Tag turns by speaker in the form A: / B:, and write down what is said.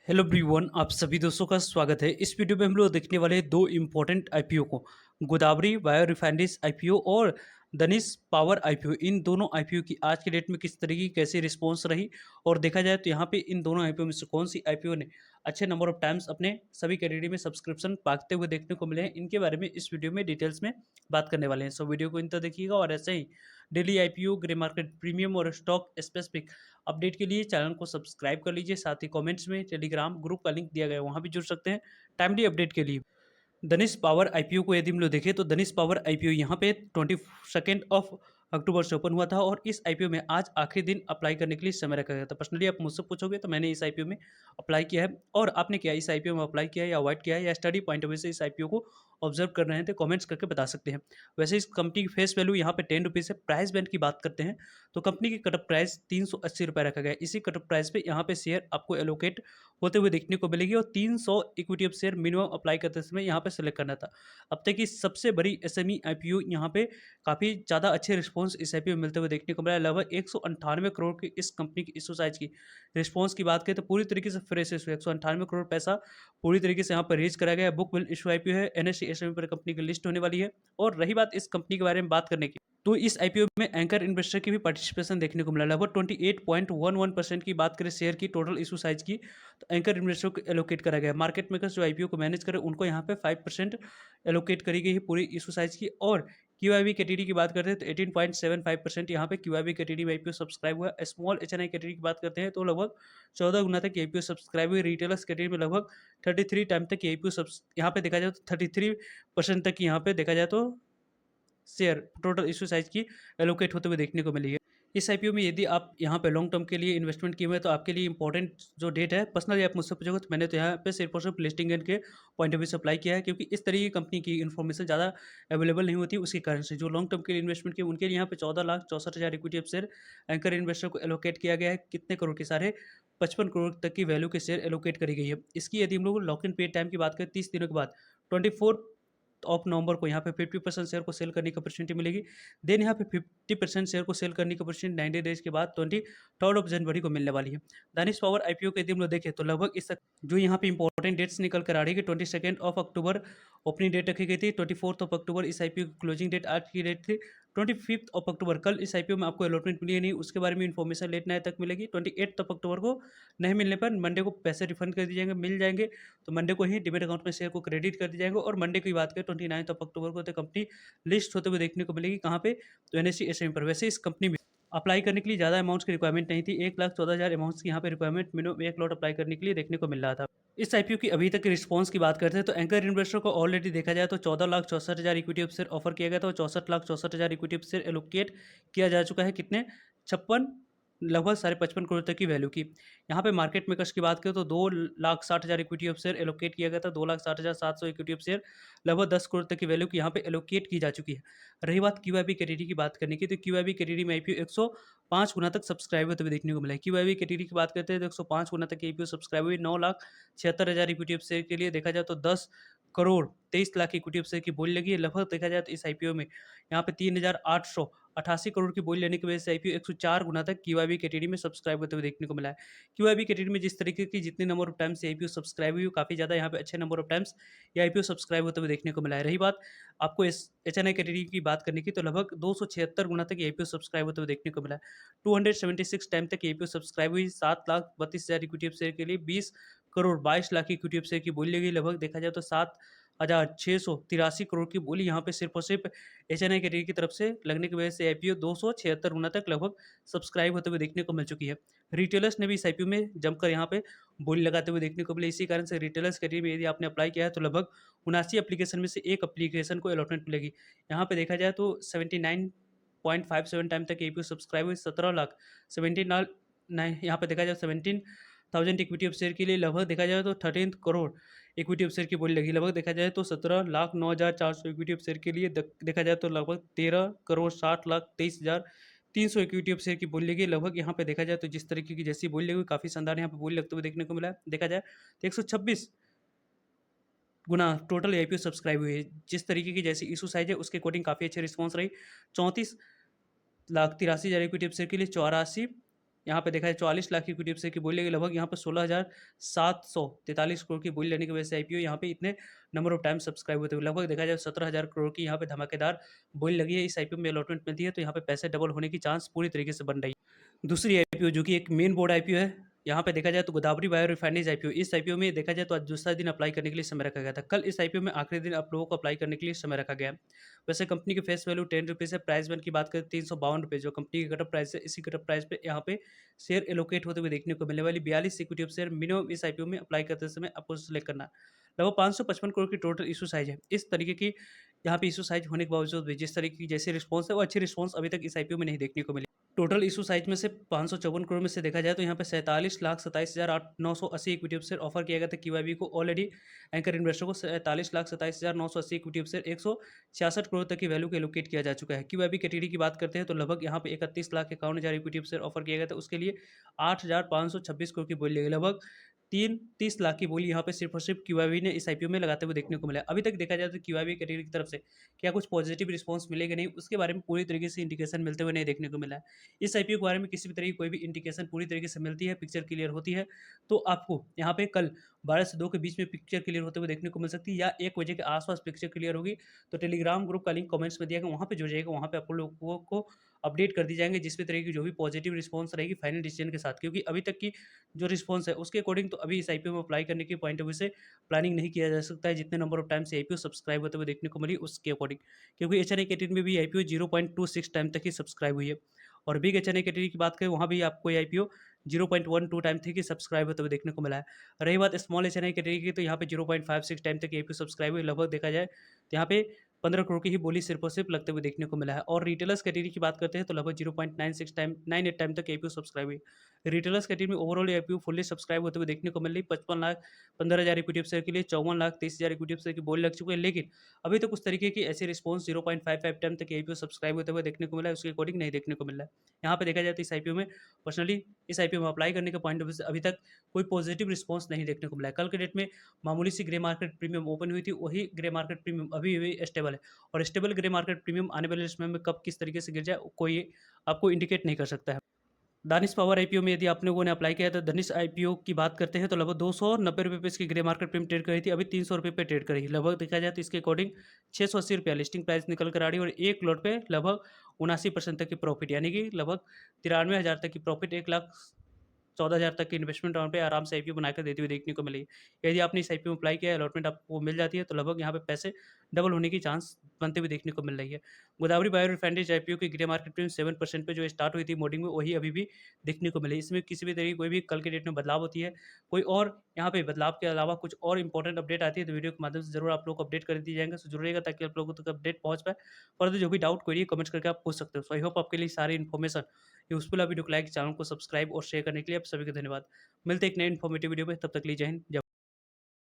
A: Hello everyone, आप सभी दोस्तों का स्वागत है। इस वीडियो में हम लोग देखने वाले हैं दो इम्पोर्टेंट आईपीओ को, गोदावरी बायो रिफाइनरीज आईपीओ और धनिश पावर आईपीओ। इन दोनों आईपीओ की आज के डेट में किस तरीके की कैसी रिस्पॉन्स रही और देखा जाए तो यहाँ पे इन दोनों आईपीओ में से कौन सी आईपीओ ने अच्छे नंबर ऑफ टाइम्स अपने सभी कैटेगरी में सब्सक्रिप्शन पाते हुए देखने को मिले हैं, इनके बारे में इस वीडियो में डिटेल्स में बात करने वाले हैं। सो वीडियो को इन तक देखिएगा और ऐसे ही daily IPO, grey market premium और स्टॉक स्पेसिफिक अपडेट के लिए चैनल को सब्सक्राइब कर लीजिए। साथ ही कमेंट्स में टेलीग्राम ग्रुप का लिंक दिया गया है, वहाँ भी जुड़ सकते हैं टाइमली अपडेट के लिए। धनिश पावर आईपीओ को यदि हम लोग देखें तो धनिश पावर आईपीओ यहाँ पे 22 अक्टूबर से ओपन हुआ था और इस आईपीओ में आज आखिरी दिन अप्लाई करने के लिए समय रखा गया था। पर्सनली आप मुझसे पूछोगे तो मैंने इस आईपीओ में अप्लाई किया है, और आपने क्या इस आईपीओ में अप्लाई किया है या अवॉइड किया है या स्टडी पॉइंट ऑफ व्यू से इस आईपीओ को ऑब्जर्व कर रहे हैं तो कमेंट्स करके बता सकते हैं। वैसे इस कंपनी की फेस वैल्यू यहाँ पे 10 रुपीज़ है। प्राइस बैंड की बात करते हैं तो कंपनी की कटअप प्राइस 380 रुपये रखा गया है। इसी कटअप प्राइस पे यहाँ पे शेयर आपको एलोकेट होते हुए देखने को मिलेगी और 300 equity of share minimum apply करते समय यहाँ पे सेलेक्ट करना था। अब तक की सबसे बड़ी एसएमई आईपीओ यहाँ पे काफ़ी ज़्यादा अच्छे रिस्पॉन्स इस आईपीओ में मिलते हुए देखने को मिला है। लगभग 198 करोड़ की इस कंपनी की इशू साइज की रिस्पॉन्स की बात करें तो पूरी तरीके से फ्रेश इशू 198 करोड़ पैसा पूरी तरीके से यहाँ पर रेज कराया गया है। बुक बिल इशू आईपीओ है, एनएससी एसएमई पर कंपनी की लिस्ट होने वाली है। और रही बात इस कंपनी के बारे में बात करने की, तो इस आईपीओ में एंकर इन्वेस्टर की भी पार्टिसिपेशन देखने को मिला। लगभग 28.11% की बात करें शेयर की टोटल इशू साइज की, तो एंकर इन्वेस्टर को एलोकेट करा गया। मार्केट मेकर्स जो आईपीओ को मैनेज करे उनको यहाँ पे 5% एलोकेट करी गई है पूरी इशू साइज की। और क्यूआईबी कैटेगरी की बात करते हैं तो 18.75% यहाँ पे क्यूआईबी कैटेगरी में आईपीओ सब्सक्राइब हुआ। स्मॉल एचएनआई कैटेगरी की बात करते हैं तो लगभग 14 गुना तक आईपीओ सब्सक्राइब हुई। रिटेलर्स कैटेगरी में लगभग 33 टाइम तक आईपीओ यहाँ पे देखा जाए तो 33% तक यहाँ पे देखा जाए तो शेयर टोटल इश्यू साइज की एलोकेट होते हुए देखने को मिली है। इस आईपीओ में यदि आप यहाँ पे लॉन्ग टर्म के लिए इन्वेस्टमेंट किए हुए हैं तो आपके लिए इंपॉर्टेंट जो डेट है, पर्सनली आप मुझसे पूछोगे तो मैंने तो यहाँ पे सिर्फ और सिर्फ लिस्टिंग एंड के पॉइंट ऑफ व्यू से अप्लाई किया है, क्योंकि इस तरह की कंपनी की इन्फॉर्मेशन ज़्यादा अवेलेबल नहीं होती। उसके कारण से जो लॉन्ग टर्म के लिए इन्वेस्टमेंट किए उनके लिए यहाँ पे 14,64,000 equity of share anchor investor को एलोकेट किया गया है। कितने करोड़ के सारे 55 करोड़ तक की वैल्यू के शेयर एलोकेट करी गई है। इसकी यदि हम लोग लॉक इन पीरियड टाइम की बात करें 30 दिनों के बाद 24 ऑफ नवंबर को यहाँ पे 50% शेयर को सेल करने की अपॉर्चुनिटी मिलेगी। देन यहाँ पे 50% शेयर को सेल करने की अपॉर्चुनिटी 90 डेज के बाद 23 जनवरी को मिलने वाली है। दानिश पावर आईपीओ के यदि हम लोग देखें तो लगभग इस जो यहाँ पे इंपॉर्टेंट डेट्स निकल कर आ रही है कि 22 अक्टूबर ओपनिंग डेट रखी गई थी, 24 अक्टूबर इस आईपीओ की क्लोजिंग डेट आज की डेट थी, 25 अक्टूबर कल इस आईपीओ में आपको अलॉटमेंट मिली है नहीं, उसके बारे में इन्फॉर्मेशन लेट नाइट तक मिलेगी। 28 अक्टूबर को नहीं मिलने पर मंडे को पैसे रिफंड कर दिए जाएंगे, मिल जाएंगे तो मंडे को ही डिमेट अकाउंट में शेयर को क्रेडिट कर दिए जाएंगे। और मंडे की बात करें 29 अक्टूबर को तो कंपनी लिस्ट होते हुए देखने को मिलेगी। कहाँ पे? तो एनएससी एसएमई पर। वैसे इस कंपनी में अप्लाई करने के लिए ज़्यादा अमाउंट्स की रिक्वायरमेंट नहीं थी। 1,14,000 अमाउंट्स की यहाँ पे रिक्वायरमेंट मिनिमम एक लॉट अप्लाई करने के लिए देखने को मिल रहा था। इस आईपीओ की अभी तक की रिस्पांस की बात करते हैं तो एंकर इन्वेस्टर को ऑलरेडी देखा जाए तो 14,64,000 इक्विटी ऑफ शेयर ऑफर किया गया था और 64,64,000 इक्विटी ऑफ शेयर एलोकेट किया जा चुका है। कितने? 56, लगभग 55.5 करोड़ तक की वैल्यू की। यहाँ पे मार्केट मेकर्स की बात करें तो 2,60,000 इक्विटी ऑफ शेयर एलोकेट किया गया था। 2,60,700 इक्विटी ऑफ शेयर लगभग 10 करोड़ तक की वैल्यू की यहाँ पे एलोकेट की जा चुकी है। रही बात क्यूआईबी कैटेगरी की बात करने की, तो क्यूआईबी कैटेगरी में आईपीओ 105 गुना तक सब्सक्राइब होते हुए देखने को मिला है। क्यूआईबी कैटेगरी की बात करते हैं तो 105 गुना तक आईपीओ सब्सक्राइब हुई। 9,76,000 इक्विटी ऑफ शेयर के लिए देखा जाए तो 10 crore 23 lakh equity of share की बोली लगी है। लगभग देखा जाए तो इस आईपीओ में यहाँ पे 3,888 करोड़ की बोली लेने की वजह से आईपीओ 104 गुना तक क्यूआईबी कैटेगरी में सब्सक्राइब होते हुए देखने को मिला है। क्यूआईबी कैटेगरी में जिस तरीके की जितने number of times IPO subscribe हुई, काफ़ी ज़्यादा यहाँ पे अच्छे नंबर ऑफ टाइम्स ये आईपीओ सब्सक्राइब होते हुए देखने को मिला है। रही बात आपको इस एचएनआई कैटेगरी की बात करने की, तो लगभग 276 गुना तक आईपीओ सब्सक्राइब होते हुए देखने को मिला है। 276 टाइम तक आईपीओ सब्सक्राइब हुई। 7,32,000 इक्विटी ऑफ शेयर के लिए 20 crore 22 lakh equity of share की बोली लगी। लगभग देखा जाए तो 7,683 करोड़ की बोली यहाँ पे सिर्फ और सिर्फ एचएनआई कैटेगरी की तरफ से लगने की वजह से आईपीओ 276 गुना तक लगभग सब्सक्राइब होते हुए देखने को मिल चुकी है। रिटेलर्स ने भी इस आईपीओ में जमकर यहाँ पे बोली लगाते हुए देखने को मिले। इसी कारण से रिटेलर्स कैटेगरी में यदि आपने अप्लाई किया है तो लगभग 79 एप्लीकेशन में से एक एप्लीकेशन को अलॉटमेंट मिलेगी। यहाँ पे देखा जाए तो 79.57 टाइम तक आईपीओ सब्सक्राइब हुई। 17 लाख 17 लाख नहीं, यहाँ पे देखा जाए 17,000 इक्विटी ऑफ शेयर के लिए लगभग देखा जाए तो 13 करोड़ इक्विटी ऑफ शेयर की बोली लगी। लगभग देखा जाए तो 17,09,400 इक्विटी ऑफ शेयर के लिए देखा जाए तो लगभग 13 करोड़ 60,23,300 इक्विटी ऑफ शेयर की बोली लगी। लगभग यहाँ पे देखा जाए तो जिस तरीके की जैसी बोली लगी काफ़ी शानदार यहाँ पे बोली लगते हुए देखने को मिला है। देखा जाए तो 126 गुना टोटल आईपीओ सब्सक्राइब हुई है। जिस तरीके की जैसी इशू साइज है उसके अकॉर्डिंग काफ़ी अच्छी रिस्पॉन्स रही। 34,83,000 इक्विटी ऑफ शेयर के लिए 84 यहाँ पे देखा जाए 44 लाख इक्विटी शेयर की बोली लगी, लगभग यहाँ पे 16,743 करोड़ की बोली लेने की वजह से आईपीओ यहाँ पे इतने नंबर ऑफ टाइम सब्सक्राइब होते हुए लगभग देखा जाए 17,000 करोड़ की यहाँ पे धमाकेदार बोली लगी है। इस आईपीओ में अलॉटमेंट मिलती है तो यहाँ पे पैसे डबल होने की चांस पूरी तरीके से बन रही है। दूसरी आईपीओ जो कि एक मेन बोर्ड आईपीओ है, यहाँ पे देखा जाए तो गोदावरी बायो रिफाइनरीज आईपीओ। इस आईपीओ में देखा जाए तो आज दूसरा दिन अप्लाई करने के लिए समय रखा गया था। कल इस आईपीओ में आखिरी दिन आप लोगों को अप्लाई करने के लिए समय रखा गया है। वैसे कंपनी की फेस वैल्यू 10 रुपीज़ है। प्राइस बैन की बात करें 352 रुपये जो कंपनी की कटअप प्राइस है, इसी कटअप प्राइस पे यहाँ पे शेयर एलोकेट होते हुए देखने को मिलने वाली 42 इक्विटी ऑफ शेयर मिनिमम इस आईपीओ में अप्लाई करते समय आपको सेलेक्ट करना है। लगभग 555 करोड़ की टोटल इशू साइज है। इस तरीके की यहाँ पे इशू साइज होने के बावजूद भी जिस तरीके की जैसे रिस्पॉन्स है वो अच्छी रिस्पॉन्स अभी तक इस आईपीओ में नहीं देखने को मिली। टोटल इशू साइज में से 554 करोड़ में से देखा जाए तो यहाँ पे 47,27,980 इक्विटी शेयर ऑफर किया गया था क्यूआईबी को। ऑलरेडी एंकर इन्वेस्टर को 47,27,980 इक्विटी शेयर 166 करोड़ तक की वैल्यू को एलोकेट किया जा चुका है। क्यूआईबी कैटेगरी की बात करते हैं तो लगभग यहाँ पे 31,51,000 इक्विटी शेयर ऑफर किया गया था, उसके लिए 8,526 करोड़ की बोली लगी। लगभग 30 लाख की बोली यहाँ पे सिर्फ और सिर्फ क्यूआईबी ने इस आईपीओ में लगाते हुए देखने को मिला है। अभी तक देखा जाए तो क्यूआईबी कैटेगरी की तरफ से क्या कुछ पॉजिटिव रिस्पॉन्स मिलेगा नहीं, उसके बारे में पूरी तरीके से इंडिकेशन मिलते हुए नहीं देखने को मिला है। इस आईपीओ के बारे में किसी भी तरह की कोई भी इंडिकेशन पूरी तरीके से मिलती है, पिक्चर क्लियर होती है, तो आपको यहाँ पे कल 12 से 2 के बीच में पिक्चर क्लियर होते हुए देखने को मिल सकती है, या 1 बजे के आसपास पिक्चर क्लियर होगी तो टेलीग्राम ग्रुप का लिंक कमेंट्स में दिया गया, वहाँ पे जुड़ जाएगा। वहाँ पे आप लोगों को अपडेट कर दी जाएंगे जिस भी तरह की जो भी पॉजिटिव रिस्पॉन्स रहेगी फाइनल डिसीजन के साथ, क्योंकि अभी तक की जो रिस्पॉन्स है उसके अकॉर्डिंग तो अभी इस आईपीओ में अप्लाई करने के पॉइंट ऑफ व्यू से प्लानिंग नहीं किया जा सकता है। जितने नंबर ऑफ टाइम से आईपीओ सब्सक्राइब होते हुए देखने को मिली उसके अकॉर्डिंग, क्योंकि एच एन आई कैटेगरी में भी आईपीओ 0.26 टाइम तक ही सब्सक्राइब हुई है। और big H N I category की बात करें वहाँ भी आपको ये आईपीओ 0.12 टाइम तक ही सब्सक्राइब होते हुए देखने को मिला है। रही बात small H N I category की तो यहाँ पे 0.56 टाइम तक आईपीओ सब्सक्राइब हुई। लगभग देखा जाए तो यहाँ पे 15 करोड़ की ही बोली सिर्फ और सिर्फ लगते हुए देखने को मिला है। और रिटेलर्स कैटेगरी की बात करते हैं तो लगभग 0.96 टाइम 98 टाइम तक आईपीओ सब्सक्राइब हुई। रिटेलर्स कैटेगरी में ओवरऑल आईपीओ फुल्ली सब्सक्राइब होते हुए देखने को मिल रही। 55,15,000 इक्विटी शेयर के लिए 54,30,000 इक्विटी शेयर की बोली लग चुकी है, लेकिन अभी तक उस तरीके की ऐसी रिस्पॉन्स 0.55 टाइम तक आईपीओ सब्सक्राइब होते हुए देखने को मिला है, उसके अकॉर्डिंग नहीं देखने को मिल रहा है। यहाँ पे देखा जाए तो इस आईपीओ में पर्सनली इस आईपीओ में अप्लाई करने के पॉइंट ऑफ व्यू से अभी तक कोई पॉजिटिव रिस्पॉन्स नहीं देखने को मिला है। कल के डेट में मामूली सी ग्रे मार्केट प्रीमियम ओपन हुई थी, वही ग्रे मार्केट प्रीमियम अभी भी स्टेबल है। और स्टेबल ग्रे मार्केट प्रीमियम आने वाले समय में कब किस तरीके से गिर जाए कोई आपको इंडिकेट नहीं कर सकता है। दानिश पावर आईपीओ में यदि आप लोगों ने अप्लाई किया है तो दानिश आईपीओ की बात करते हैं तो लगभग 290 रुपये पे इसकी ग्रे मार्केट प्रीमियम ट्रेड कर रही थी, अभी 300 रुपये पे ट्रेड कर रही है। लगभग देखा जाए तो इसके अकॉर्डिंग 680 रुपया लिस्टिंग प्राइस निकल कर आ रही है और एक लॉट पे लगभग 79% तक की प्रॉफिट, यानी कि लगभग 93,000 तक की प्रॉफिट, 1,14,000 तक की इन्वेस्टमेंट राउंड पे आराम से आईपीओ बनाकर देती हुई देखने को मिली। यदि आपने इस आईपीओ में अप्लाई किया है, अलॉटमेंट आपको मिल जाती है तो लगभग यहाँ पे पैसे डबल होने की चांस बनते हुए देखने को मिल रही है। गोदावरी बायो रिफाइनरीज आईपीओ की ग्रे मार्केट प्रीमियम 7% पे जो स्टार्ट हुई थी मोर्निंग में, वही अभी भी देखने को मिली। इसमें किसी भी तरह की कोई भी कल के डेट में बदलाव होती है, कोई और यहाँ पे बदलाव के अलावा कुछ और इंपॉर्टेंट अपडेट आती है तो वीडियो के माध्यम से जरूर आप लोग को अपडेट कर दिए जाएंगे, सो जुड़िएगा ताकि आप लोगों तक अपडेट पहुंच पाए। फर्दर जो भी डाउट क्वेरी कमेंट्स करके आप पूछ सकते हो। सो आई होप आपके लिए सारी इन्फॉर्मेशन यूजफुल है। वीडियो को लाइक, चैनल को सब्सक्राइब और शेयर करने के लिए आप सभी को धन्यवाद। मिलते हैं एक नए इन्फॉर्मेटिव वीडियो में, तब तक के लिए जय हिंद।